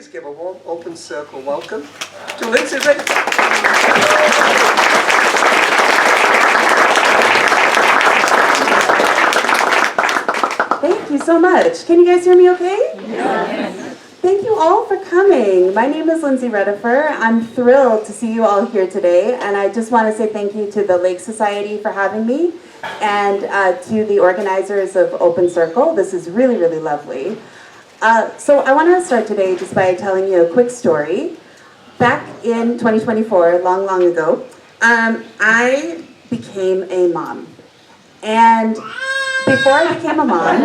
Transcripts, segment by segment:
please give a warm open circle welcome to Lindsay Redifer. Thank you so much. Can you guys hear me okay? Yes. Thank you all for coming. My name is Lindsay Redifer. I'm thrilled to see you all here today, and I just want to say thank you to the Lake Society for having me, and to the organizers of Open Circle. This is really, really lovely. So I want to start today just by telling you a quick story. Back in 2024, long, long ago, I became a mom. And before I became a mom,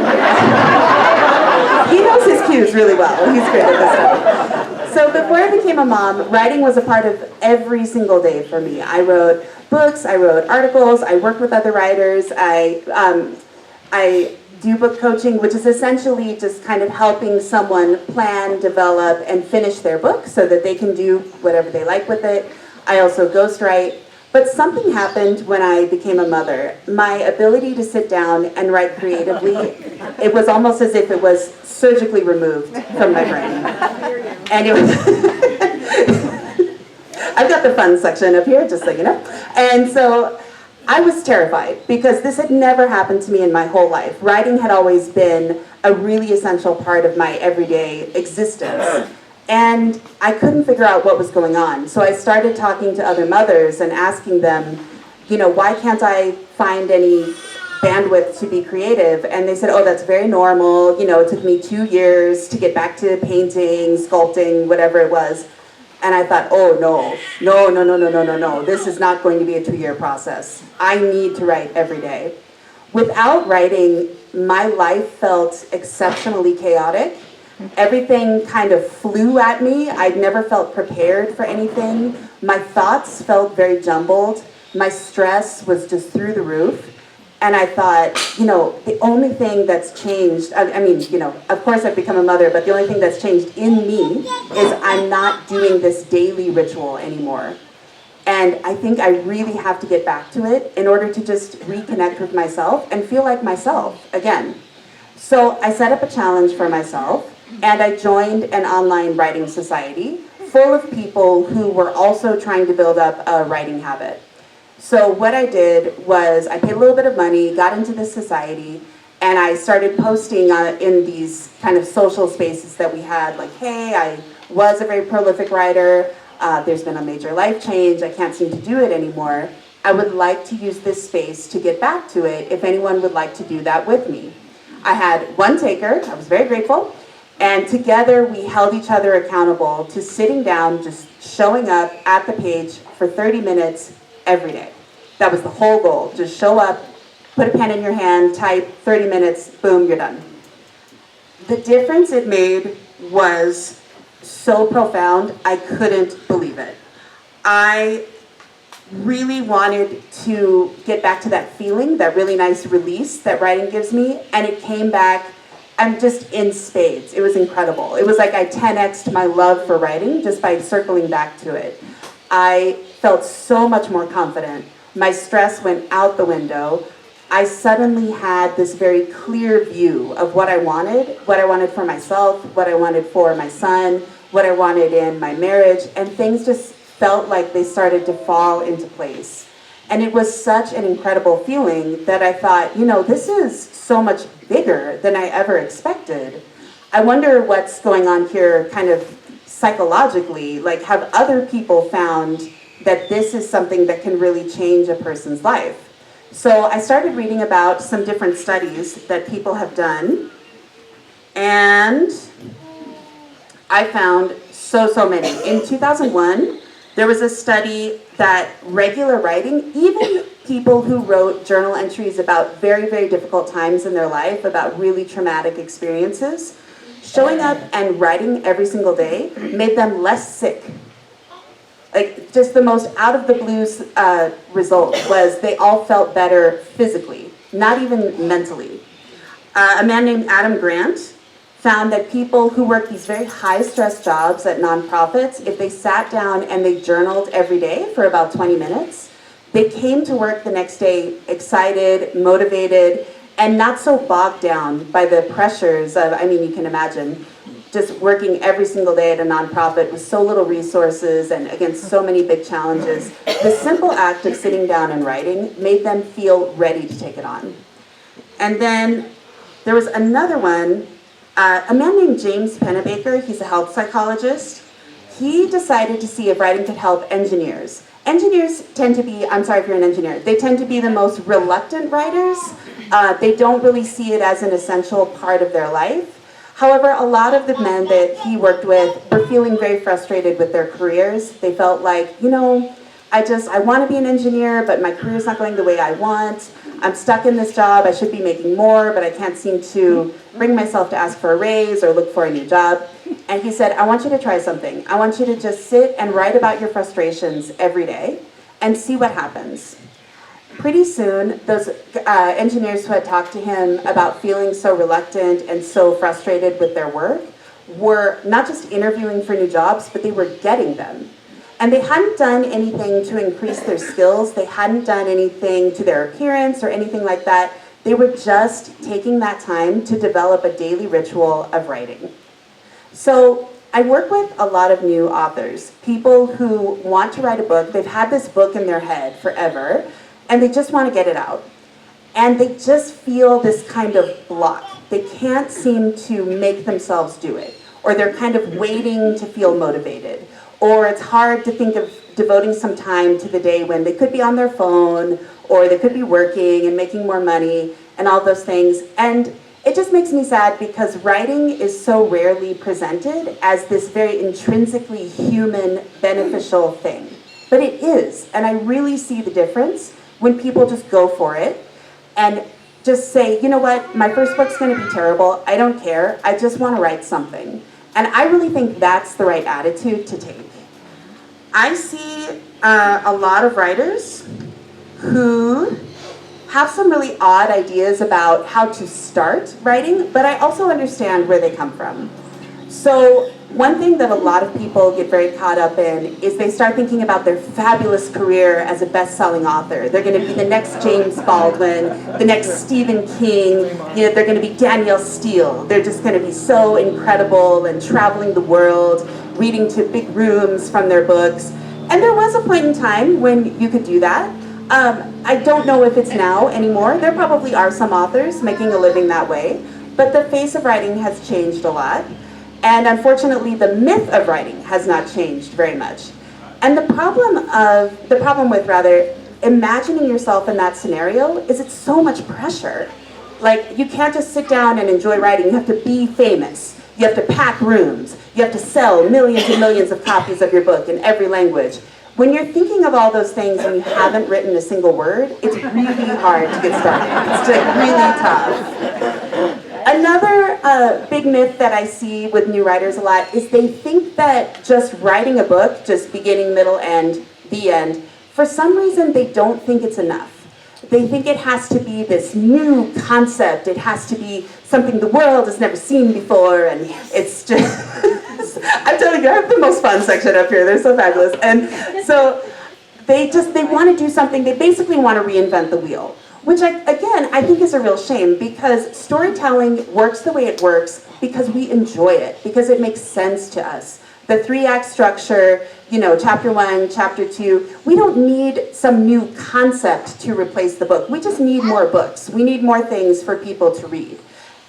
he knows his cues really well. He's great at this stuff. So before I became a mom, writing was a part of every single day for me. I wrote books, I wrote articles, I worked with other writers, I do book coaching, which is essentially just kind of helping someone plan, develop, and finish their book so that they can do whatever they like with it. I also ghostwrite. But something happened when I became a mother. My ability to sit down and write creatively, it was almost as if it was surgically removed from my brain. And it was I've got the fun section up here, just so you know. And so I was terrified because this had never happened to me in my whole life. Writing had always been a really essential part of my everyday existence. And I couldn't figure out what was going on. So I started talking to other mothers and asking them, you know, why can't I find any bandwidth to be creative? And they said, oh, that's very normal. You know, it took me 2 years to get back to painting, sculpting, whatever it was. And I thought, oh, no. This is not going to be a 2-year process. I need to write every day. Without writing, my life felt exceptionally chaotic. Everything kind of flew at me. I'd never felt prepared for anything. My thoughts felt very jumbled. My stress was just through the roof. And I thought, you know, the only thing that's changed, I mean, you know, of course I've become a mother, but the only thing that's changed in me is I'm not doing this daily ritual anymore. And I think I really have to get back to it in order to just reconnect with myself and feel like myself again. So I set up a challenge for myself. And I joined an online writing society full of people who were also trying to build up a writing habit. So what I did was I paid a little bit of money, got into this society, and I started posting in these kind of social spaces that we had, like, hey, I was a very prolific writer, there's been a major life change, I can't seem to do it anymore. I would like to use this space to get back to it if anyone would like to do that with me. I had one taker, I was very grateful. And together we held each other accountable to sitting down, just showing up at the page for 30 minutes every day. That was the whole goal. Just show up, put a pen in your hand, type, 30 minutes, boom, you're done. The difference it made was so profound, I couldn't believe it. I really wanted to get back to that feeling, that really nice release that writing gives me, and it came back. I'm just in spades. It was incredible. It was like I 10x'd my love for writing just by circling back to it. I felt so much more confident. My stress went out the window. I suddenly had this very clear view of what I wanted for myself, what I wanted for my son, what I wanted in my marriage, and things just felt like they started to fall into place. And it was such an incredible feeling that I thought, you know, this is so much bigger than I ever expected. I wonder what's going on here kind of psychologically. Like, have other people found that this is something that can really change a person's life? So I started reading about some different studies that people have done. And I found so many. In 2001, there was a study that regular writing, even people who wrote journal entries about very, very difficult times in their life, about really traumatic experiences, showing up and writing every single day made them less sick. Like, just the most out of the blues result was they all felt better physically, not even mentally. A man named Adam Grant found that people who work these very high-stress jobs at nonprofits, if they sat down and they journaled every day for about 20 minutes, they came to work the next day excited, motivated, and not so bogged down by the pressures of, I mean, you can imagine, just working every single day at a nonprofit with so little resources and against so many big challenges, the simple act of sitting down and writing made them feel ready to take it on. And then there was another one, a man named James Pennebaker, he's a health psychologist. He decided to see if writing could help engineers. Engineers tend to be, I'm sorry if you're an engineer, they tend to be the most reluctant writers. They don't really see it as an essential part of their life. However, a lot of the men that he worked with were feeling very frustrated with their careers. They felt like, you know, I want to be an engineer, but my career's not going the way I want. I'm stuck in this job, I should be making more, but I can't seem to bring myself to ask for a raise or look for a new job. And he said, I want you to try something. I want you to just sit and write about your frustrations every day and see what happens. Pretty soon, those engineers who had talked to him about feeling so reluctant and so frustrated with their work were not just interviewing for new jobs, but they were getting them. And they hadn't done anything to increase their skills. They hadn't done anything to their appearance or anything like that. They were just taking that time to develop a daily ritual of writing. So I work with a lot of new authors, people who want to write a book. They've had this book in their head forever, and they just want to get it out. And they just feel this kind of block. They can't seem to make themselves do it, or they're kind of waiting to feel motivated. Or it's hard to think of devoting some time to the day when they could be on their phone, or they could be working and making more money, and all those things. And it just makes me sad because writing is so rarely presented as this very intrinsically human, beneficial thing. But it is, and I really see the difference when people just go for it and just say, you know what, my first book's gonna be terrible, I don't care, I just wanna write something. And I really think that's the right attitude to take. I see a lot of writers who have some really odd ideas about how to start writing, but I also understand where they come from. So one thing that a lot of people get very caught up in is they start thinking about their fabulous career as a best-selling author. They're going to be the next James Baldwin, the next Stephen King, you know, they're going to be Danielle Steele. They're just going to be so incredible and traveling the world, reading to big rooms from their books. And there was a point in time when you could do that. I don't know if it's now anymore. There probably are some authors making a living that way, but the face of writing has changed a lot. And unfortunately, the myth of writing has not changed very much. And the problem with imagining yourself in that scenario is it's so much pressure. Like, you can't just sit down and enjoy writing. You have to be famous. You have to pack rooms. You have to sell millions and millions of copies of your book in every language. When you're thinking of all those things and you haven't written a single word, it's really hard to get started. It's like really tough. Another big myth that I see with new writers a lot is they think that just writing a book, just beginning, middle, end, the end, for some reason they don't think it's enough. They think it has to be this new concept, it has to be something the world has never seen before, and it's just, I'm telling you, I have the most fun section up here, they're so fabulous. And so they want to do something, they basically want to reinvent the wheel. Which, again, I think is a real shame because storytelling works the way it works because we enjoy it, because it makes sense to us. The 3-act structure, you know, chapter 1, chapter 2, we don't need some new concept to replace the book. We just need more books. We need more things for people to read.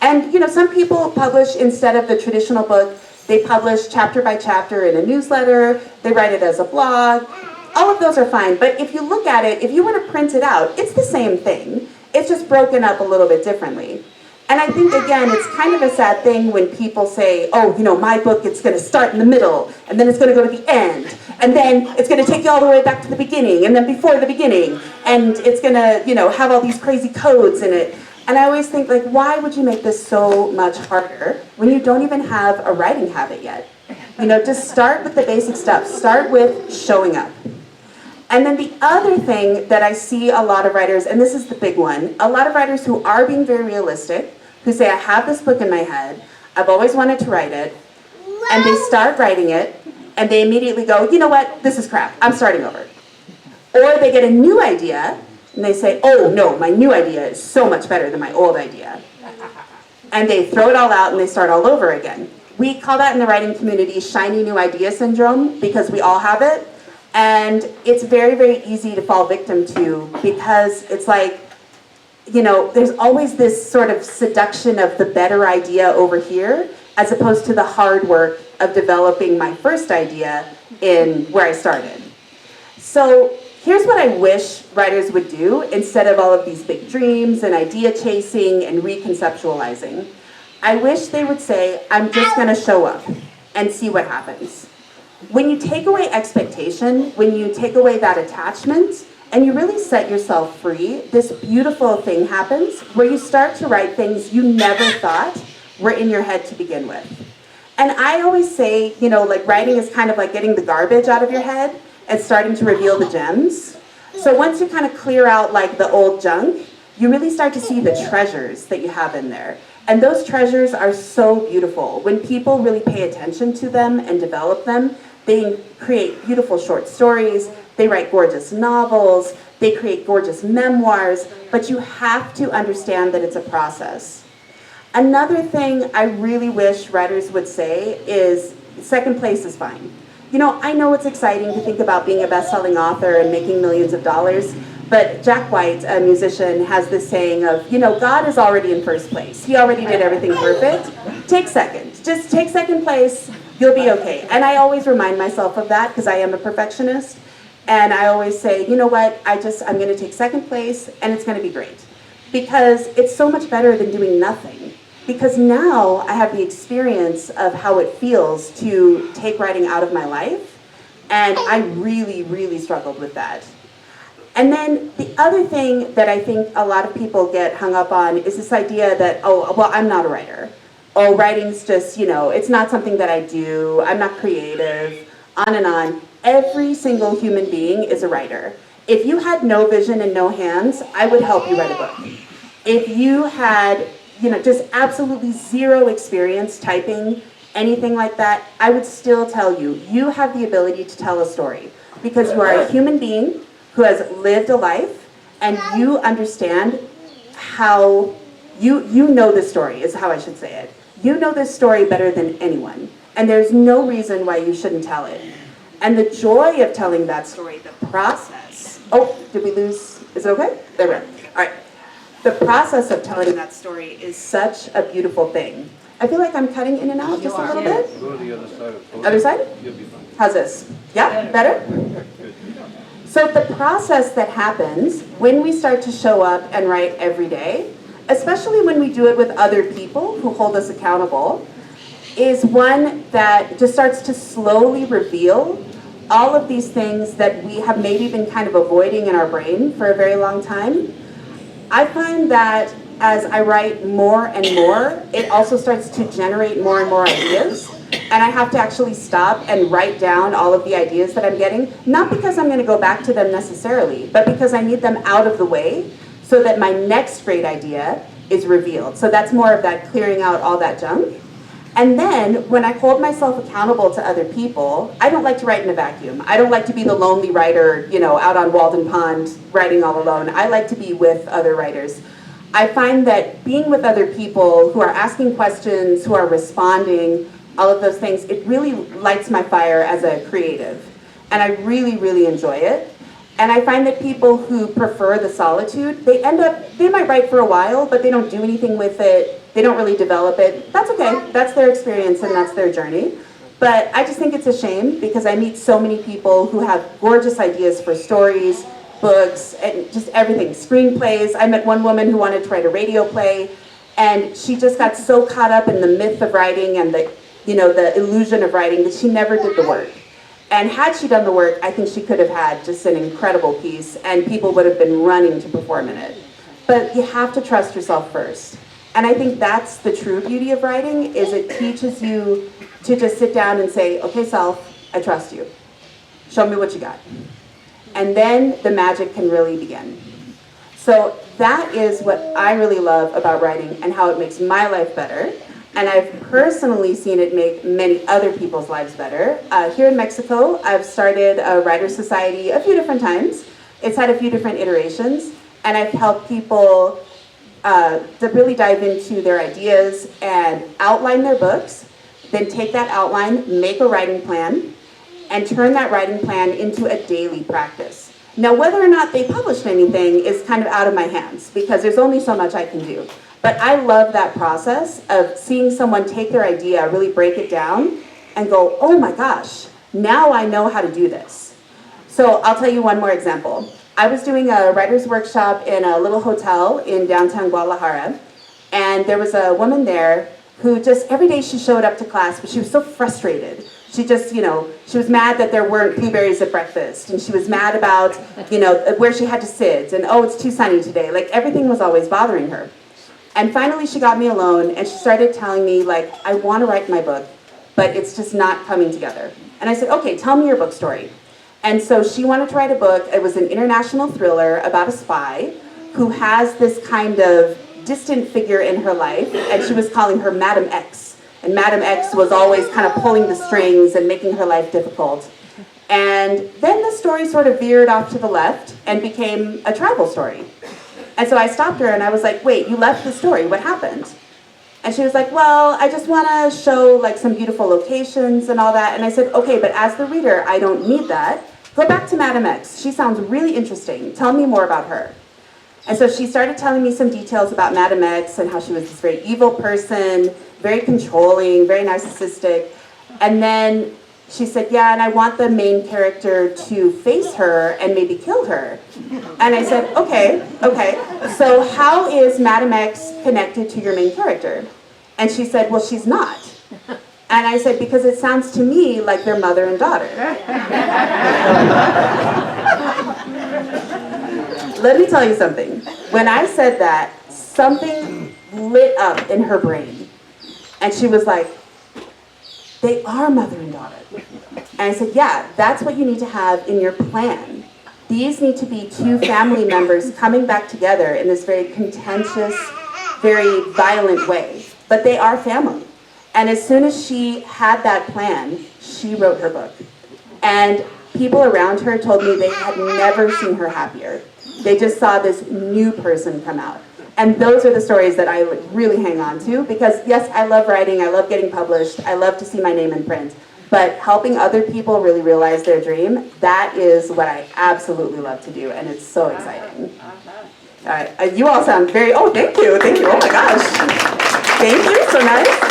And, you know, some people publish, instead of the traditional book, they publish chapter by chapter in a newsletter, they write it as a blog. All of those are fine, but if you look at it, if you were to print it out, it's the same thing. It's just broken up a little bit differently. And I think, again, it's kind of a sad thing when people say, oh, you know, my book, it's going to start in the middle, and then it's going to go to the end, and then it's going to take you all the way back to the beginning, and then before the beginning, and it's going to, you know, have all these crazy codes in it. And I always think, like, why would you make this so much harder when you don't even have a writing habit yet? You know, just start with the basic stuff. Start with showing up. And then the other thing that I see a lot of writers, and this is the big one, a lot of writers who are being very realistic, who say, I have this book in my head, I've always wanted to write it, and they start writing it, and they immediately go, you know what, this is crap, I'm starting over. Or they get a new idea, and they say, oh no, my new idea is so much better than my old idea. And they throw it all out and they start all over again. We call that in the writing community shiny new idea syndrome, because we all have it. And it's very, very easy to fall victim to, because it's like, you know, there's always this sort of seduction of the better idea over here, as opposed to the hard work of developing my first idea in where I started. So here's what I wish writers would do instead of all of these big dreams and idea chasing and reconceptualizing. I wish they would say, I'm just gonna show up and see what happens. When you take away expectation, when you take away that attachment, and you really set yourself free, this beautiful thing happens where you start to write things you never thought were in your head to begin with. And I always say, you know, like writing is kind of like getting the garbage out of your head and starting to reveal the gems. So once you kind of clear out like the old junk, you really start to see the treasures that you have in there. And those treasures are so beautiful. When people really pay attention to them and develop them, they create beautiful short stories, they write gorgeous novels, they create gorgeous memoirs, but you have to understand that it's a process. Another thing I really wish writers would say is second place is fine. You know, I know it's exciting to think about being a best-selling author and making millions of dollars, but Jack White, a musician, has this saying of, you know, God is already in first place. He already did everything perfect. Take second. Just take second place, you'll be okay. And I always remind myself of that because I am a perfectionist. And I always say, you know what, I'm going to take second place and it's going to be great. Because it's so much better than doing nothing. Because now I have the experience of how it feels to take writing out of my life. And I really, really struggled with that. And then the other thing that I think a lot of people get hung up on is this idea that, oh, well, I'm not a writer. Oh, writing's just, you know, it's not something that I do. I'm not creative, on and on. Every single human being is a writer. If you had no vision and no hands, I would help you write a book. If you had, you know, just absolutely zero experience typing, anything like that, I would still tell you, you have the ability to tell a story because you are a human being who has lived a life and you understand how, you know this story is how I should say it. You know this story better than anyone and there's no reason why you shouldn't tell it. And the joy of telling that story, the process, oh, did we lose, is it okay? There we are, all right. The process of telling that story is such a beautiful thing. I feel like I'm cutting in and out just a little bit. Go to the other side. Other side? You'll be fine. How's this? Yeah, better? So the process that happens when we start to show up and write every day, especially when we do it with other people who hold us accountable, is one that just starts to slowly reveal all of these things that we have maybe been kind of avoiding in our brain for a very long time. I find that as I write more and more, it also starts to generate more and more ideas. And I have to actually stop and write down all of the ideas that I'm getting, not because I'm going to go back to them necessarily, but because I need them out of the way so that my next great idea is revealed. So that's more of that clearing out all that junk. And then when I hold myself accountable to other people, I don't like to write in a vacuum. I don't like to be the lonely writer, you know, out on Walden Pond writing all alone. I like to be with other writers. I find that being with other people who are asking questions, who are responding, all of those things, it really lights my fire as a creative. And I really, really enjoy it. And I find that people who prefer the solitude, they might write for a while, but they don't do anything with it. They don't really develop it. That's okay. That's their experience and that's their journey. But I just think it's a shame because I meet so many people who have gorgeous ideas for stories, books, and just everything. Screenplays. I met one woman who wanted to write a radio play, and she just got so caught up in the myth of writing and the illusion of writing that she never did the work. And had she done the work, I think she could have had just an incredible piece and people would have been running to perform in it. But you have to trust yourself first. And I think that's the true beauty of writing, is it teaches you to just sit down and say, okay, self, I trust you. Show me what you got. And then the magic can really begin. So that is what I really love about writing and how it makes my life better. And I've personally seen it make many other people's lives better. Here in Mexico, I've started a writer's society a few different times. It's had a few different iterations, and I've helped people to really dive into their ideas and outline their books. then take that outline, make a writing plan, and turn that writing plan into a daily practice. Now, whether or not they published anything is kind of out of my hands because there's only so much I can do. But I love that process of seeing someone take their idea, really break it down, and go, oh my gosh, now I know how to do this. So I'll tell you one more example. I was doing a writer's workshop in a little hotel in downtown Guadalajara, and there was a woman there who just, every day she showed up to class, but she was so frustrated. She just, she was mad that there weren't blueberries at breakfast, and she was mad about, where she had to sit, and oh, it's too sunny today. Like, everything was always bothering her. And finally she got me alone, and she started telling me, like, I want to write my book, but it's just not coming together. And I said, okay, tell me your book story. And so she wanted to write a book. It was an international thriller about a spy who has this kind of distant figure in her life, and she was calling her Madam X. And Madam X was always kind of pulling the strings and making her life difficult. And then the story sort of veered off to the left and became a travel story. And so I stopped her and I was like, wait, you left the story, what happened? And she was like, well, I just want to show like some beautiful locations and all that. And I said, okay, but as the reader, I don't need that. Go back to Madam X. She sounds really interesting. Tell me more about her. And so she started telling me some details about Madam X and how she was this very evil person, very controlling, very narcissistic. And then she said, yeah, and I want the main character to face her and maybe kill her. And I said, okay. So how is Madam X connected to your main character? And she said, well, she's not. And I said, because it sounds to me like they're mother and daughter. Let me tell you something. When I said that, something lit up in her brain. And she was like, they are mother and daughter. And I said, yeah, that's what you need to have in your plan. These need to be two family members coming back together in this very contentious, very violent way. But they are family. And as soon as she had that plan, she wrote her book. And people around her told me they had never seen her happier. They just saw this new person come out. And those are the stories that I really hang on to because, yes, I love writing, I love getting published, I love to see my name in print. But helping other people really realize their dream, that is what I absolutely love to do, and it's so exciting. All right, you all sound very, oh, thank you, oh my gosh. Thank you, so nice.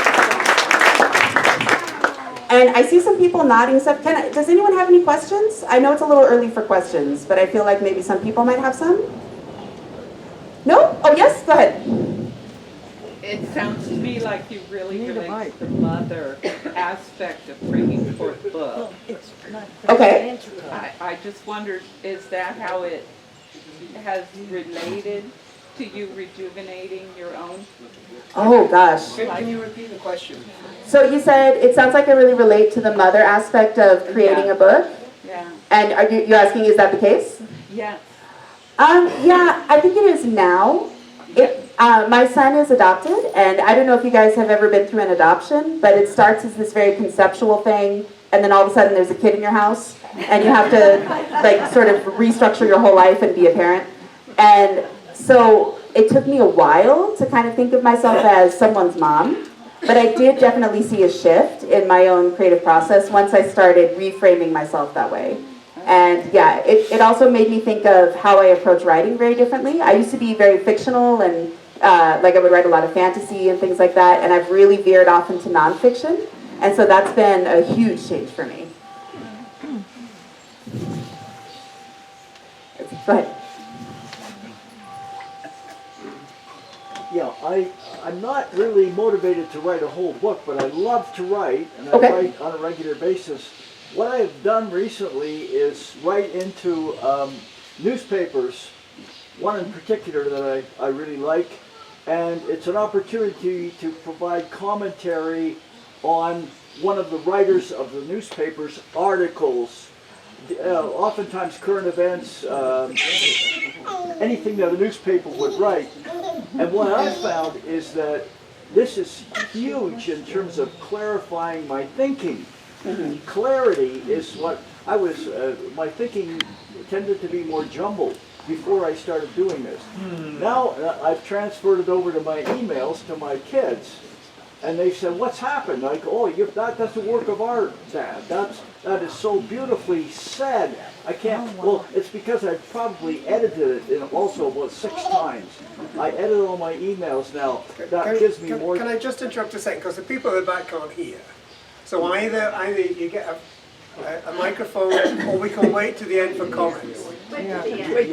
And I see some people nodding stuff. Does anyone have any questions? I know it's a little early for questions, but I feel like maybe some people might have some. No? Oh, yes? Go ahead. It sounds to me like you really relate to the mother aspect of bringing forth the book. Okay. I just wondered, is that how it has related to you rejuvenating your own? Oh, gosh. Can you repeat the question? So you said it sounds like I really relate to the mother aspect of creating a book. Yeah. And are you asking, is that the case? Yeah. Yeah, I think it is now. My son is adopted, and I don't know if you guys have ever been through an adoption, but it starts as this very conceptual thing, and then all of a sudden there's a kid in your house, and you have to like sort of restructure your whole life and be a parent. And so it took me a while to kind of think of myself as someone's mom, but I did definitely see a shift in my own creative process once I started reframing myself that way. And yeah, it also made me think of how I approach writing very differently. I used to be very fictional and like I would write a lot of fantasy and things like that, and I've really veered off into nonfiction, and so that's been a huge change for me. Go ahead. Yeah, I'm not really motivated to write a whole book, but I love to write, and I write on a regular basis. What I've done recently is write into newspapers, one in particular that I really like, and it's an opportunity to provide commentary on one of the writers of the newspaper's articles, oftentimes current events, anything that a newspaper would write. And what I found is that this is huge in terms of clarifying my thinking. Mm-hmm. Clarity is what I was, my thinking tended to be more jumbled before I started doing this. Mm. Now I've transferred it over to my emails to my kids, and they said, "What's happened?" I go, "Oh, that's a work of art, Dad. That is so beautifully said. I can't." Well, it's because I probably edited it also about 6 times. I edit all my emails now. That gives me more. Can I just interrupt a second? Because the people at the back can't hear. So either you get a microphone, or we can wait to the end for comments. Wait Yeah. Wait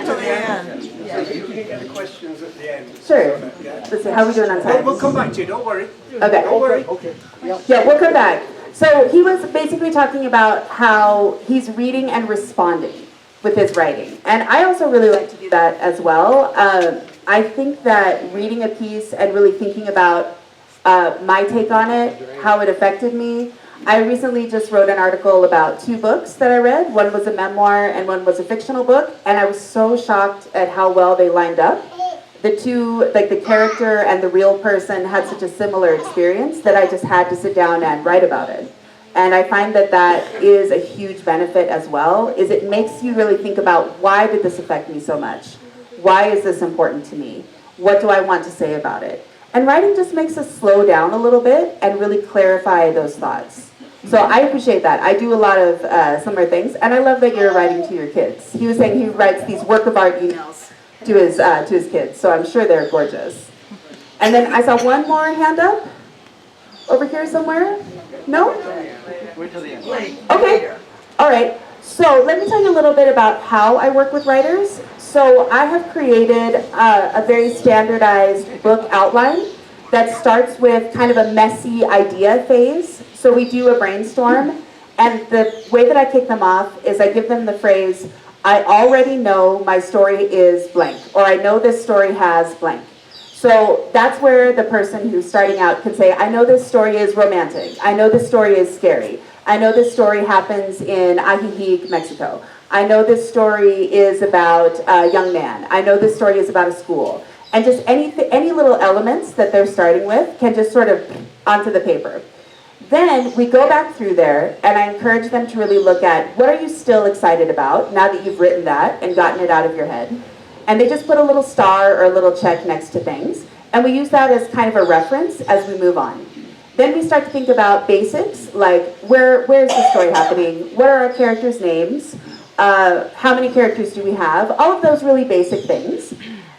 till the end. So you can get the questions at the end. Sure. Yeah. Let's see, how are we doing on time? We'll come back to you. Don't worry. Okay. Don't worry. Okay. Yeah. Yeah, we'll come back. So he was basically talking about how he's reading and responding with his writing. And I also really like to do that as well. I think that reading a piece and really thinking about my take on it, how it affected me. I recently just wrote an article about 2 books that I read. One was a memoir and one was a fictional book. And I was so shocked at how well they lined up. The two, like the character and the real person, had such a similar experience that I just had to sit down and write about it. And I find that that is a huge benefit as well, is it makes you really think about, why did this affect me so much? Why is this important to me? What do I want to say about it? And writing just makes us slow down a little bit and really clarify those thoughts. So I appreciate that. I do a lot of similar things, and I love that you're writing to your kids. He was saying he writes these work of art emails to his kids, so I'm sure they're gorgeous. And then I saw one more hand up over here somewhere. No? Wait till the end. Okay. All right. So let me tell you a little bit about how I work with writers. So I have created a very standardized book outline that starts with kind of a messy idea phase. So we do a brainstorm, and the way that I kick them off is I give them the phrase, "I already know my story is blank," or "I know this story has blank." So that's where the person who's starting out can say, "I know this story is romantic. I know this story is scary. I know this story happens in Ajijic, Mexico. I know this story is about a young man. I know this story is about a school." And just any little elements that they're starting with can just sort of onto the paper. Then we go back through there, and I encourage them to really look at, what are you still excited about now that you've written that and gotten it out of your head? And they just put a little star or a little check next to things. And we use that as kind of a reference as we move on. Then we start to think about basics, like where's the story happening? What are our characters' names? How many characters do we have? All of those really basic things.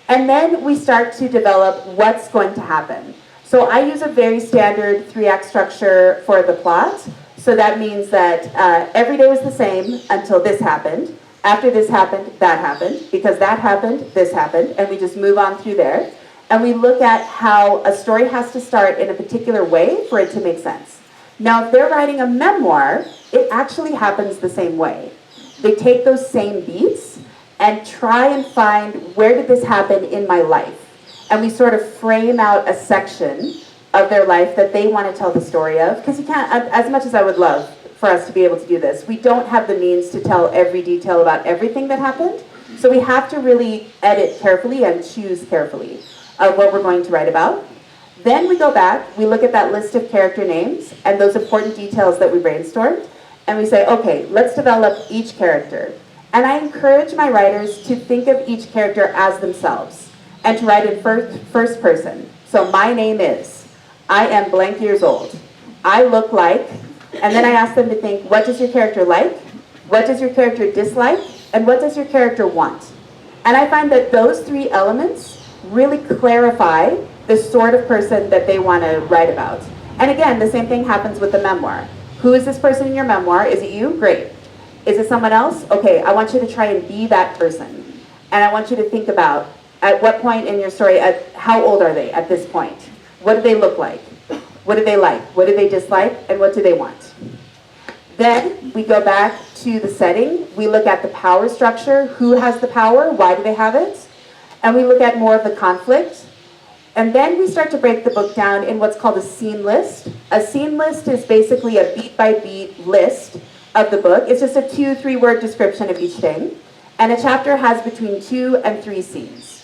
And then we start to develop what's going to happen. So I use a very standard 3-act structure for the plot. So that means that every day was the same until this happened. After this happened, that happened. Because that happened, this happened. And we just move on through there. And we look at how a story has to start in a particular way for it to make sense. Now, if they're writing a memoir, it actually happens the same way. They take those same beats and try and find, where did this happen in my life? And we sort of frame out a section of their life that they want to tell the story of. Because you can't, as much as I would love for us to be able to do this, we don't have the means to tell every detail about everything that happened. So we have to really edit carefully and choose carefully of what we're going to write about. Then we go back, we look at that list of character names and those important details that we brainstormed, and we say, okay, let's develop each character. And I encourage my writers to think of each character as themselves and to write in first person. So my name is, I am blank years old. I look like, and then I ask them to think, what does your character like? What does your character dislike? And what does your character want? And I find that those 3 elements really clarify the sort of person that they want to write about. And again, the same thing happens with the memoir. Who is this person in your memoir? Is it you? Great. Is it someone else? Okay, I want you to try and be that person. And I want you to think about, at what point in your story, how old are they at this point? What do they look like? What do they like? What do they dislike? And what do they want? Then we go back to the setting. We look at the power structure. Who has the power? Why do they have it? And we look at more of the conflict. And then we start to break the book down in what's called a scene list. A scene list is basically a beat-by-beat list of the book. It's just a 2-3 word description of each thing. And a chapter has between 2 and 3 scenes.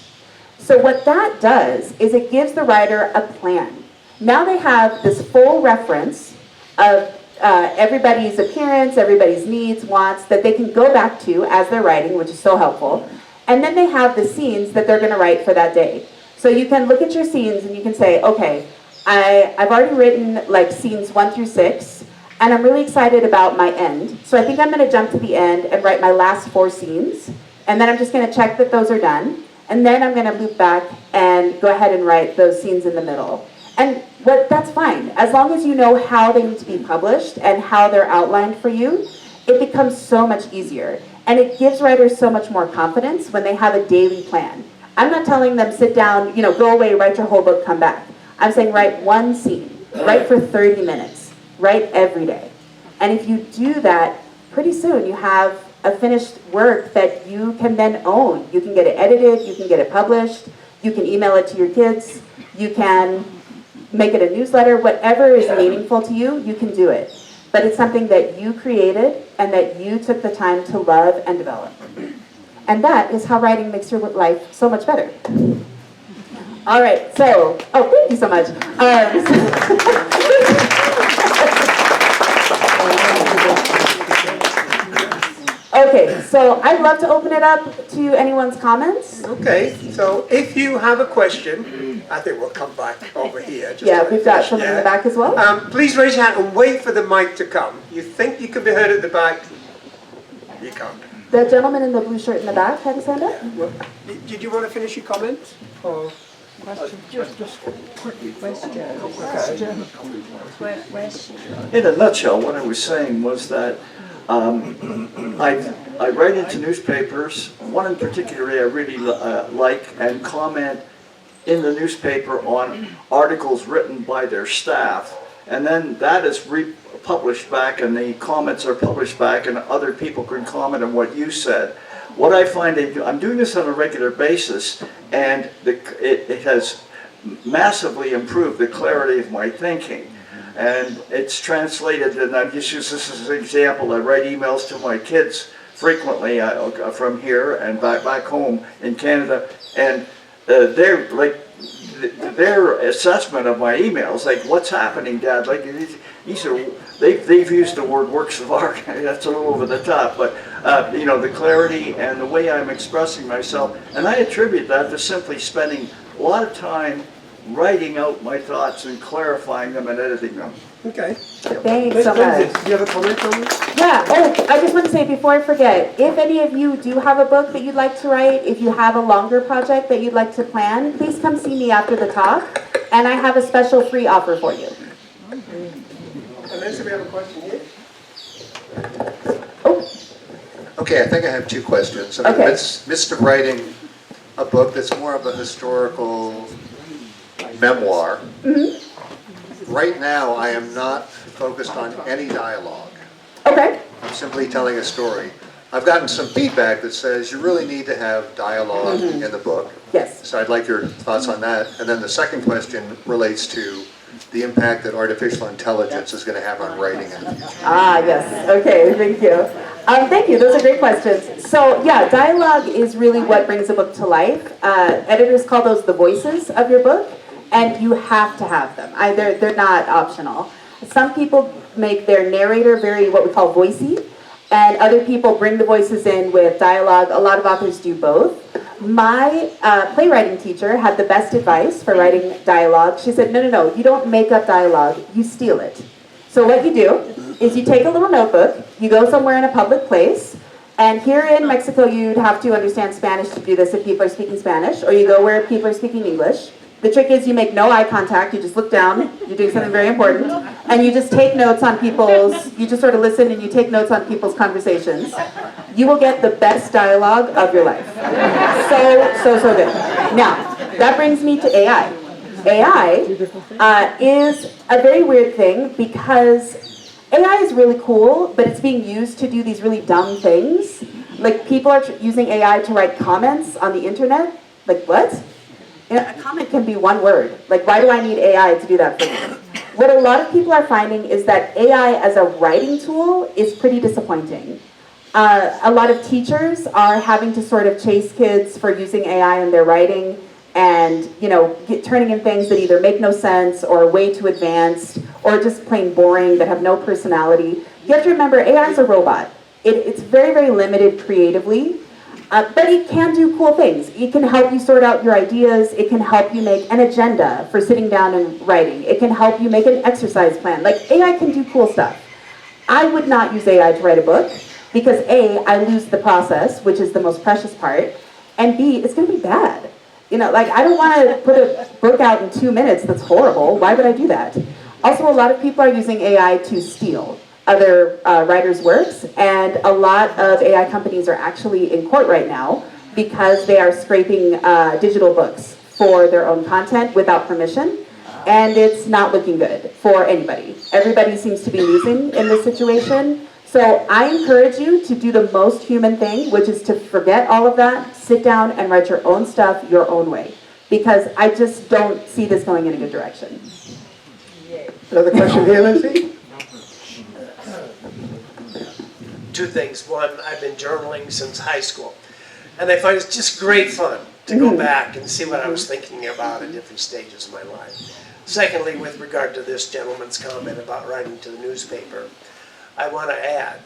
So what that does is it gives the writer a plan. Now they have this full reference of everybody's appearance, everybody's needs, wants, that they can go back to as they're writing, which is so helpful. And then they have the scenes that they're going to write for that day. So you can look at your scenes and you can say, okay, I've already written like scenes 1 through 6, and I'm really excited about my end. So I think I'm gonna jump to the end and write my last 4 scenes, and then I'm just gonna check that those are done, and then I'm gonna loop back and go ahead and write those scenes in the middle. And that's fine, as long as you know how they need to be published and how they're outlined for you, it becomes so much easier. And it gives writers so much more confidence when they have a daily plan. I'm not telling them sit down, go away, write your whole book, come back. I'm saying write one scene, write for 30 minutes, write every day. And if you do that, pretty soon you have a finished work that you can then own. You can get it edited, you can get it published, you can email it to your kids, you can make it a newsletter, whatever is meaningful to you, you can do it. But it's something that you created and that you took the time to love and develop. And that is how writing makes your life so much better. All right, so, thank you so much. Okay, so I'd love to open it up to anyone's comments. Okay, so if you have a question, I think we'll come back over here. Just Yeah, to we've got finish, someone in yeah. the back as well. Please raise your hand and wait for the mic to come. You think you can be heard at the back? You can't. The gentleman in the blue shirt in the back had his hand up. Well, did you want to finish your comments? Or? Just quickly. In a nutshell, what I was saying was that I write into newspapers. One in particular I really like and comment in the newspaper on articles written by their staff. And then that is republished back and the comments are published back and other people can comment on what you said. What I find, I'm doing this on a regular basis and it has massively improved the clarity of my thinking. And it's translated, and I've just used this as an example. I write emails to my kids frequently from here and back home in Canada, and they're like, their assessment of my emails, like, what's happening, Dad? Like, these are, they've used the word works of art. That's a little over the top, but the clarity and the way I'm expressing myself, and I attribute that to simply spending a lot of time writing out my thoughts and clarifying them and editing them. Okay. Thanks so much. Do you have a comment on this? Yeah, I just want to say before I forget, if any of you do have a book that you'd like to write, if you have a longer project that you'd like to plan, please come see me after the talk, and I have a special free offer for you. And then, so we have a question here. Okay, I think I have 2 questions. I'm Okay. in the midst of writing a book that's more of a historical memoir. Right now, I am not focused on any dialogue. Okay. I'm simply telling a story. I've gotten some feedback that says you really need to have dialogue in the book. Yes. So I'd like your thoughts on that. And then the second question relates to the impact that artificial intelligence is going to have on writing in the future. Ah, yes. Okay, thank you. Thank you. Those are great questions. So, yeah, dialogue is really what brings a book to life. Editors call those the voices of your book, and you have to have them. They're not optional. Some people make their narrator very what we call voicey, and other people bring the voices in with dialogue. A lot of authors do both. My playwriting teacher had the best advice for writing dialogue. She said, no, you don't make up dialogue, you steal it. So what you do is you take a little notebook, you go somewhere in a public place, and here in Mexico you'd have to understand Spanish to do this if people are speaking Spanish, or you go where people are speaking English. The trick is you make no eye contact, you just look down, you're doing something very important, and you just take notes on you just sort of listen and you take notes on people's conversations. You will get the best dialogue of your life. So good. Now, that brings me to AI. AI is a very weird thing because AI is really cool, but it's being used to do these really dumb things. Like people are using AI to write comments on the internet. Like what? A comment can be one word. Like, why do I need AI to do that for me? What a lot of people are finding is that AI as a writing tool is pretty disappointing. A lot of teachers are having to sort of chase kids for using AI in their writing and, turning in things that either make no sense or way too advanced or just plain boring that have no personality. You have to remember, AI is a robot. It's very, very limited creatively. But it can do cool things. It can help you sort out your ideas. It can help you make an agenda for sitting down and writing. It can help you make an exercise plan. Like, AI can do cool stuff. I would not use AI to write a book because A, I lose the process, which is the most precious part, and B, it's gonna be bad. You know, like, I don't wanna put a book out in 2 minutes that's horrible. Why would I do that? Also, a lot of people are using AI to steal other writers' works, and a lot of AI companies are actually in court right now because they are scraping digital books for their own content without permission, and it's not looking good for anybody. Everybody seems to be losing in this situation, so I encourage you to do the most human thing, which is to forget all of that, sit down and write your own stuff your own way, because I just don't see this going in a good direction. Another question here, Lindsay? Two things. One, I've been journaling since high school, and I find it's just great fun to go back and see what I was thinking about at different stages of my life. Secondly, with regard to this gentleman's comment about writing to the newspaper, I want to add,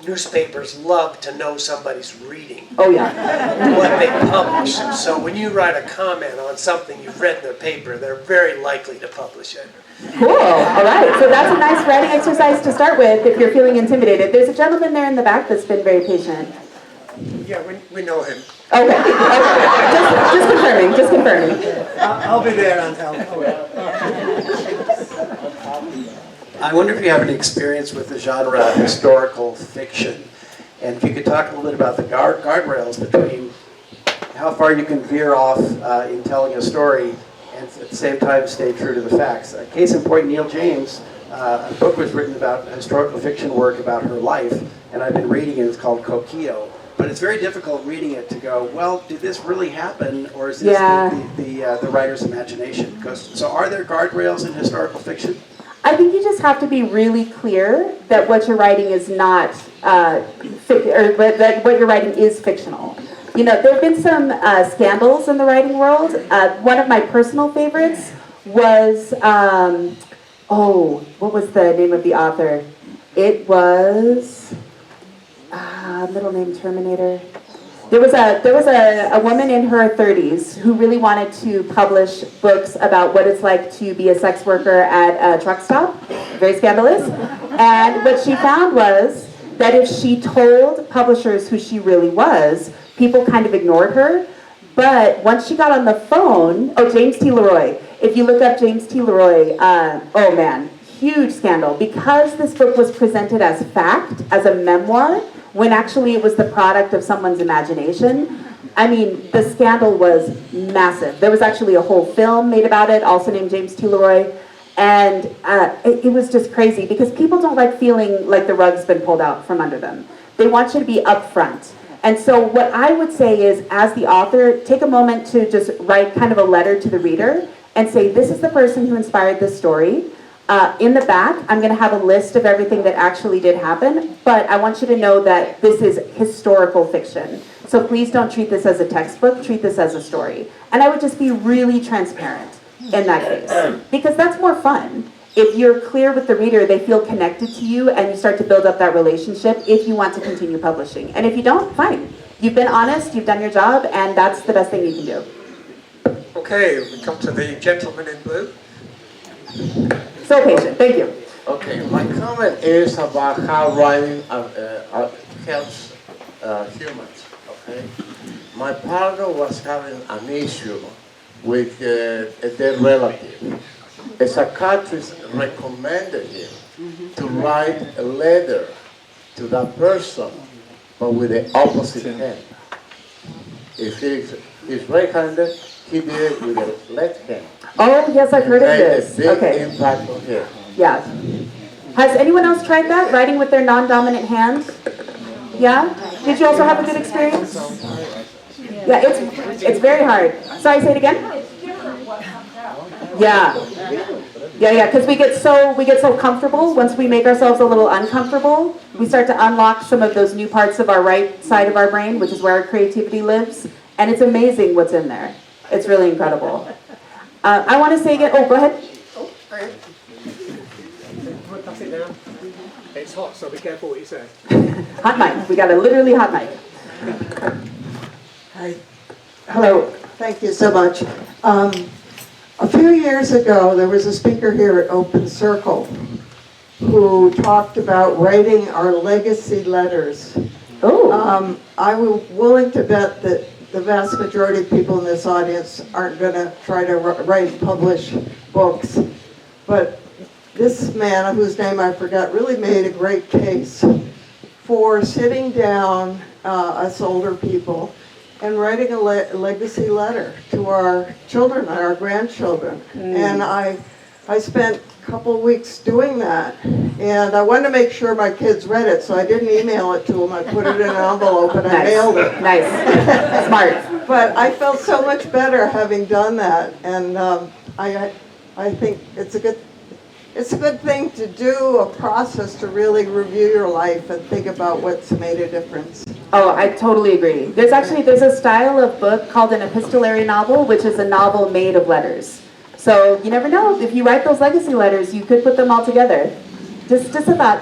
newspapers love to know somebody's reading Oh yeah. what they publish. So when you write a comment on something you've read in their paper, they're very likely to publish it. Cool, all right. So that's a nice writing exercise to start with if you're feeling intimidated. There's a gentleman there in the back that's been very patient. Yeah, we know him. Okay, okay. Just confirming. I'll be there and help. I wonder if you have any experience with the genre historical fiction, and if you could talk a little bit about the guardrails between how far you can veer off in telling a story and at the same time stay true to the facts. Case in point, Neil James, a book was written about historical fiction work about her life, and I've been reading it. It's called Coquille. But it's very difficult reading it to go, well, did this really happen, or is this the writer's imagination? So are there guardrails in historical fiction? I think you just have to be really clear that what you're writing is not, that what you're writing is fictional. You know, there have been some scandals in the writing world. One of my personal favorites was, what was the name of the author? It was, middle name Terminator. There was a woman in her 30s who really wanted to publish books about what it's like to be a sex worker at a truck stop. Very scandalous. And what she found was that if she told publishers who she really was, people kind of ignored her. But once she got on the phone, James T. Leroy. If you look up James T. Leroy, oh man, huge scandal. Because this book was presented as fact, as a memoir, when actually it was the product of someone's imagination. I mean, the scandal was massive. There was actually a whole film made about it, also named James T. Leroy. And it was just crazy because people don't like feeling like the rug's been pulled out from under them. They want you to be upfront. And so what I would say is, as the author, take a moment to just write kind of a letter to the reader and say, this is the person who inspired this story. In the back, I'm going to have a list of everything that actually did happen, but I want you to know that this is historical fiction. So please don't treat this as a textbook, treat this as a story. And I would just be really transparent in that case, because that's more fun. If you're clear with the reader, they feel connected to you, and you start to build up that relationship if you want to continue publishing. And if you don't, fine. You've been honest, you've done your job, and that's the best thing you can do. Okay, we come to the gentleman in blue. So patient, thank you. Okay, my comment is about how writing helps humans, okay? My partner was having an issue with a dead relative. A psychiatrist recommended him to write a letter to that person, but with the opposite hand. If he's right-handed, he did it with the left hand. Oh, yes, I've heard of this. Made a big Okay. impact on him. Yeah. Has anyone else tried that, writing with their non-dominant hand? Yeah? Did you also have a good experience? Yeah, it's very hard. Sorry, say it again? Yeah. Yeah, because we get so comfortable. Once we make ourselves a little uncomfortable, we start to unlock some of those new parts of our right side of our brain, which is where our creativity lives. And it's amazing what's in there. It's really incredible. I want to say again, go ahead. Pass it down. It's hot, so be careful what you say. Hot mic. We got a literally hot mic. Hi. Hello. Thank you so much. A few years ago, there was a speaker here at Open Circle who talked about writing our legacy letters. Oh. I was willing to bet that the vast majority of people in this audience aren't going to try to write and publish books. But this man, whose name I forgot, really made a great case for sitting down, us older people, and writing a legacy letter to our children and our grandchildren. And I spent a couple of weeks doing that. And I wanted to make sure my kids read it, so I didn't email it to them. I put it in an envelope and I mailed it. Nice. Smart. But I felt so much better having done that. And I think it's a good thing to do, a process to really review your life and think about what's made a difference. Oh, I totally agree. There's a style of book called an epistolary novel, which is a novel made of letters. So you never know, if you write those legacy letters, you could put them all together. Just a thought.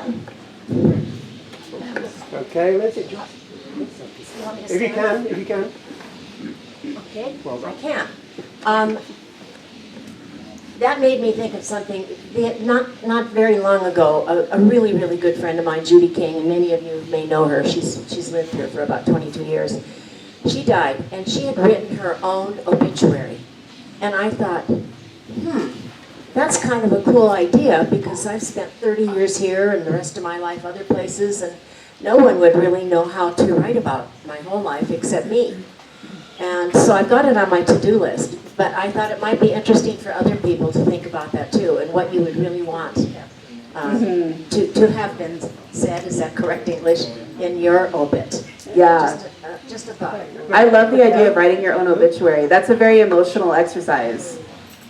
Okay, Lindsay. If you can. Okay, I can. That made me think of something. Not very long ago, a really, really good friend of mine, Judy King, and many of you may know her. She's lived here for about 22 years. She died, and she had written her own obituary. And I thought, that's kind of a cool idea, because I've spent 30 years here and the rest of my life other places, and no one would really know how to write about my whole life except me. And so I've got it on my to-do list, but I thought it might be interesting for other people to think about that too, and what you would really want to have been said, is that correct English, in your obit. Yeah. Just a thought. I love the idea of writing your own obituary. That's a very emotional exercise.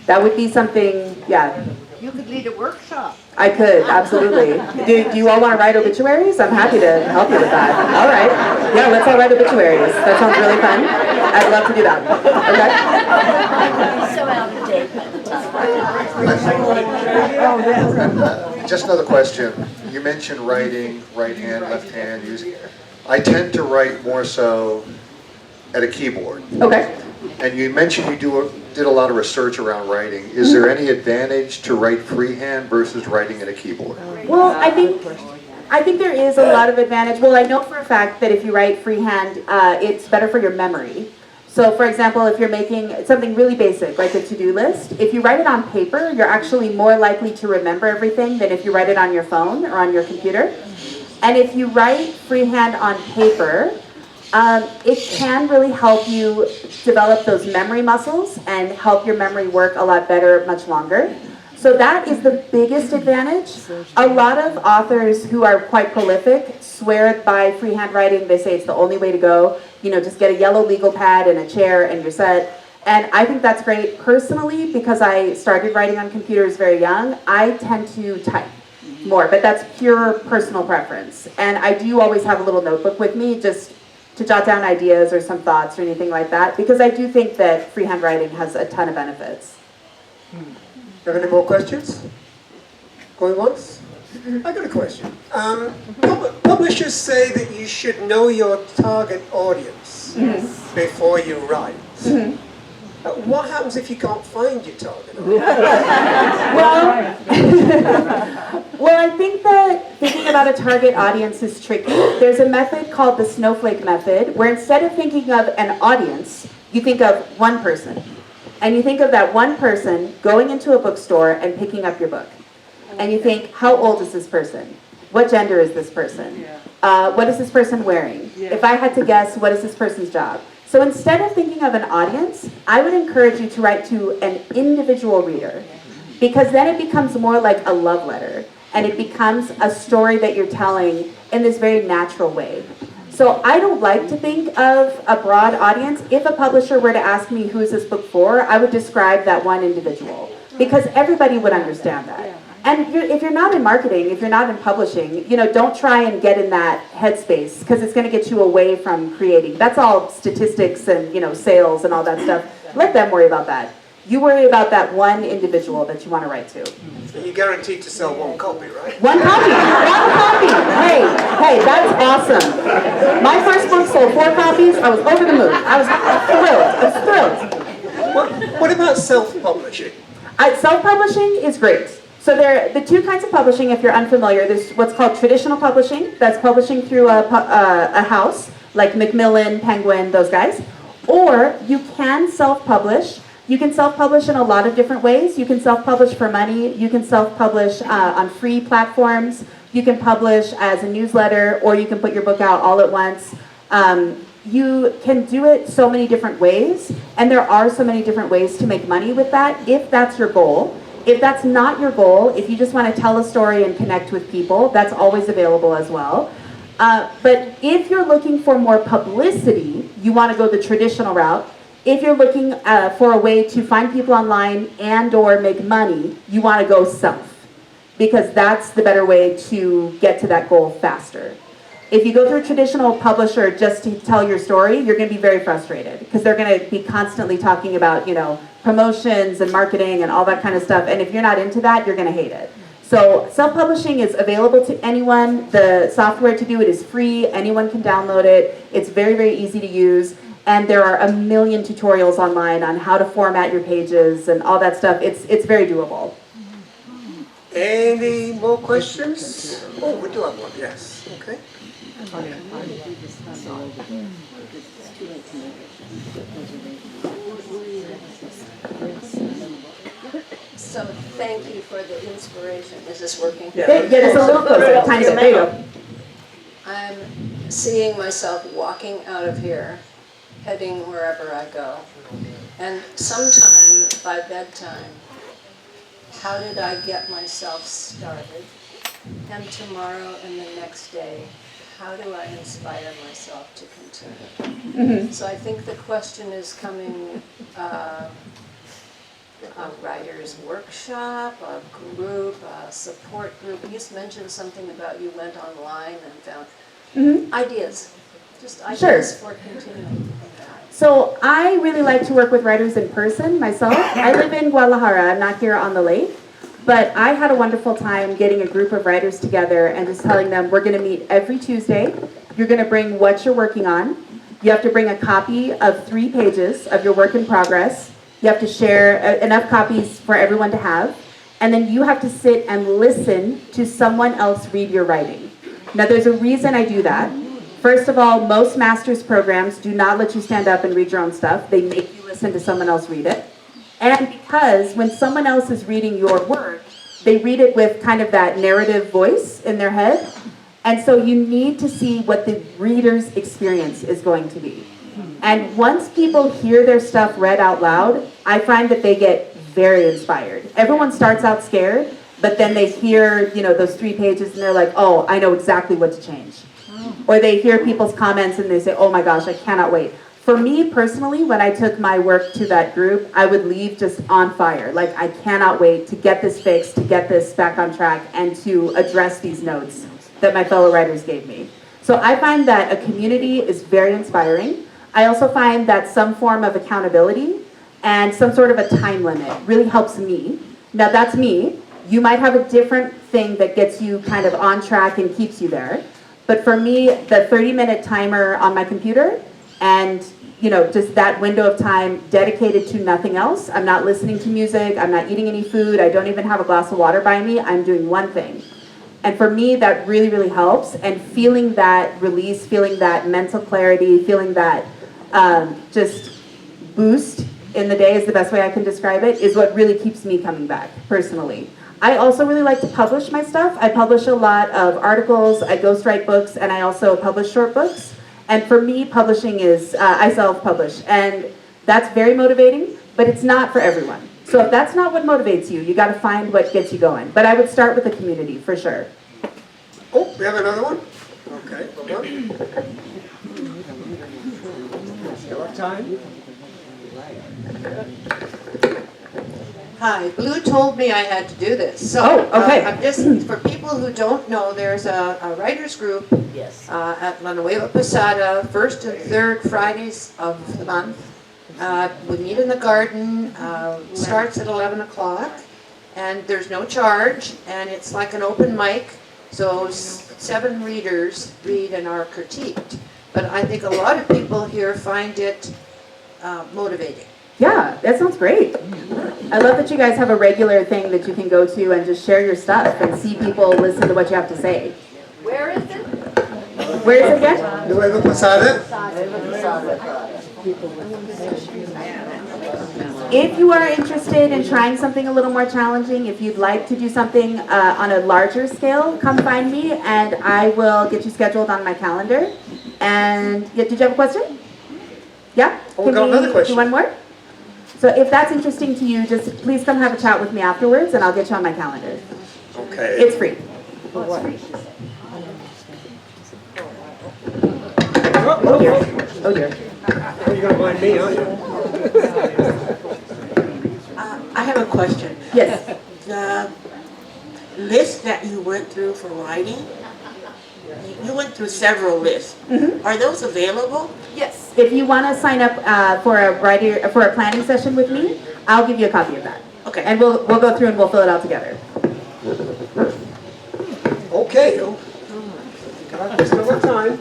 That would be something, yeah. You could lead a workshop. I could, absolutely. Do you all want to write obituaries? I'm happy to help you with that. All right. Yeah, let's all write obituaries. That sounds really fun. I'd love to do that. So out of date. Just another question. You mentioned writing, right hand, left hand. I tend to write more so at a keyboard. Okay. And you mentioned you did a lot of research around writing. Is there any advantage to write freehand versus writing at a keyboard? Well, I think there is a lot of advantage. Well, I know for a fact that if you write freehand, it's better for your memory. So for example, if you're making something really basic, like a to-do list, if you write it on paper, you're actually more likely to remember everything than if you write it on your phone or on your computer. And if you write freehand on paper, it can really help you develop those memory muscles and help your memory work a lot better, much longer. So that is the biggest advantage. A lot of authors who are quite prolific swear by freehand writing. They say it's the only way to go. You know, just get a yellow legal pad and a chair and you're set. And I think that's great. Personally, because I started writing on computers very young, I tend to type more, but that's pure personal preference. And I do always have a little notebook with me, just to jot down ideas or some thoughts or anything like that, because I do think that freehand writing has a ton of benefits. Have any more questions? Going once? I got a question. Publishers say that you should know your target audience before you write. What happens if you can't find your target audience? Well, I think that thinking about a target audience is tricky. There's a method called the snowflake method, where instead of thinking of an audience, you think of one person. And you think of that one person going into a bookstore and picking up your book. And you think, how old is this person? What gender is this person? What is this person wearing? If I had to guess, what is this person's job? So instead of thinking of an audience, I would encourage you to write to an individual reader, because then it becomes more like a love letter, and it becomes a story that you're telling in this very natural way. So I don't like to think of a broad audience. If a publisher were to ask me, who is this book for, I would describe that one individual, because everybody would understand that. And if you're not in marketing, if you're not in publishing, don't try and get in that headspace, because it's going to get you away from creating. That's all statistics and, sales and all that stuff. Let them worry about that. You worry about that one individual that you want to write to. And you're guaranteed to sell one copy, right? One copy, one copy. Hey, that's awesome. My first book sold 4 copies. I was over the moon. I was thrilled. What about self-publishing? Self-publishing is great. So there are the 2 kinds of publishing, if you're unfamiliar. There's what's called traditional publishing. That's publishing through a house, like Macmillan, Penguin, those guys. Or you can self-publish. You can self-publish in a lot of different ways. You can self-publish for money. You can self-publish on free platforms. You can publish as a newsletter, or you can put your book out all at once. You can do it so many different ways, and there are so many different ways to make money with that, if that's your goal. If that's not your goal, if you just want to tell a story and connect with people, that's always available as well. But if you're looking for more publicity, you want to go the traditional route. If you're looking for a way to find people online and or make money, you want to go self, because that's the better way to get to that goal faster. If you go through a traditional publisher just to tell your story, you're going to be very frustrated, because they're going to be constantly talking about, promotions and marketing and all that kind of stuff. And if you're not into that, you're going to hate it. So self-publishing is available to anyone. The software to do it is free. Anyone can download it. It's very, very easy to use. And there are a million tutorials online on how to format your pages and all that stuff. It's very doable. Any more questions? Oh, we do have one, yes. Okay. So thank you for the inspiration. Is this working? Yeah, just a little closer. Tiny bit. There you go. I'm seeing myself walking out of here, heading wherever I go. And sometime by bedtime, how did I get myself started? And tomorrow and the next day, how do I inspire myself to continue? So I think the question is coming, a writer's workshop, a group, a support group. You just mentioned something about you went online and found ideas, just ideas for continuing. So I really like to work with writers in person myself. I live in Guadalajara, I'm not here on the lake. But I had a wonderful time getting a group of writers together and just telling them, we're going to meet every Tuesday. You're going to bring what you're working on. You have to bring a copy of 3 pages of your work in progress. You have to share enough copies for everyone to have. And then you have to sit and listen to someone else read your writing. Now, there's a reason I do that. First of all, most master's programs do not let you stand up and read your own stuff. They make you listen to someone else read it. And because when someone else is reading your work, they read it with kind of that narrative voice in their head. And so you need to see what the reader's experience is going to be. And once people hear their stuff read out loud, I find that they get very inspired. Everyone starts out scared, but then they hear, those 3 pages and they're like, oh, I know exactly what to change. Or they hear people's comments and they say, oh my gosh, I cannot wait. For me personally, when I took my work to that group, I would leave just on fire. Like, I cannot wait to get this fixed, to get this back on track, and to address these notes that my fellow writers gave me. So I find that a community is very inspiring. I also find that some form of accountability and some sort of a time limit really helps me. Now, that's me. You might have a different thing that gets you kind of on track and keeps you there. But for me, the 30-minute timer on my computer and just that window of time dedicated to nothing else. I'm not listening to music. I'm not eating any food. I don't even have a glass of water by me. I'm doing one thing. And for me, that really, really helps. And feeling that release, feeling that mental clarity, feeling that just boost in the day is the best way I can describe it, is what really keeps me coming back, personally. I also really like to publish my stuff. I publish a lot of articles, I ghostwrite books, and I also publish short books. And for me, publishing is, I self-publish. And that's very motivating, but it's not for everyone. So if that's not what motivates you, you got to find what gets you going. But I would start with the community, for sure. Oh, we have another one? Okay, hold on. Still have time? Hi, Blue told me I had to do this. So, okay. I'm just, for people who don't know, there's a writers group at La Nueva Posada, first and third Fridays of the month. We meet in the garden, starts at 11 o'clock, and there's no charge, and it's like an open mic, so 7 readers read and are critiqued. But I think a lot of people here find it motivating. Yeah, that sounds great. I love that you guys have a regular thing that you can go to and just share your stuff and see people listen to what you have to say. Where is it? Where is it again? Nueva Posada. If you are interested in trying something a little more challenging, if you'd like to do something on a larger scale, come find me and I will get you scheduled on my calendar. And yeah, did you have a question? Yeah? Oh, we got another question. Do one more? So if that's interesting to you, just please come have a chat with me afterwards and I'll get you on my calendar. Okay. It's free. Oh, dear. Oh dear. Oh, you're gonna mind me, aren't you? I have a question. Yes. The list that you went through for writing, you went through several lists. Are those available? Yes. If you want to sign up for a planning session with me, I'll give you a copy of that. Okay. And we'll go through and we'll fill it out together. Okay. We still got time.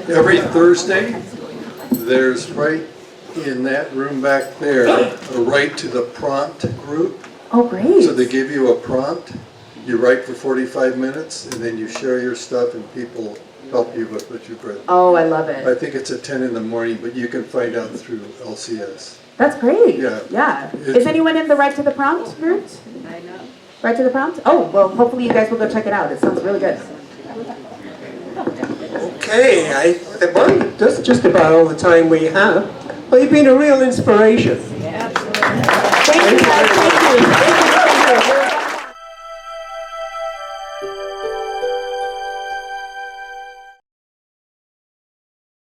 Every Thursday, there's right in that room back there, a Write to the Prompt group. Oh, great. So they give you a prompt, you write for 45 minutes, and then you share your stuff and people help you with what you've written. Oh, I love it. I think it's at 10 in the morning, but you can find out through LCS. That's great. Yeah. Yeah. Is anyone in the Write to the Prompt group? I know. Write to the Prompt? Oh, well, hopefully you guys will go check it out. It sounds really good. Okay, well, that's just about all the time we have. Well, you've been a real inspiration. Thank you guys. Thank you.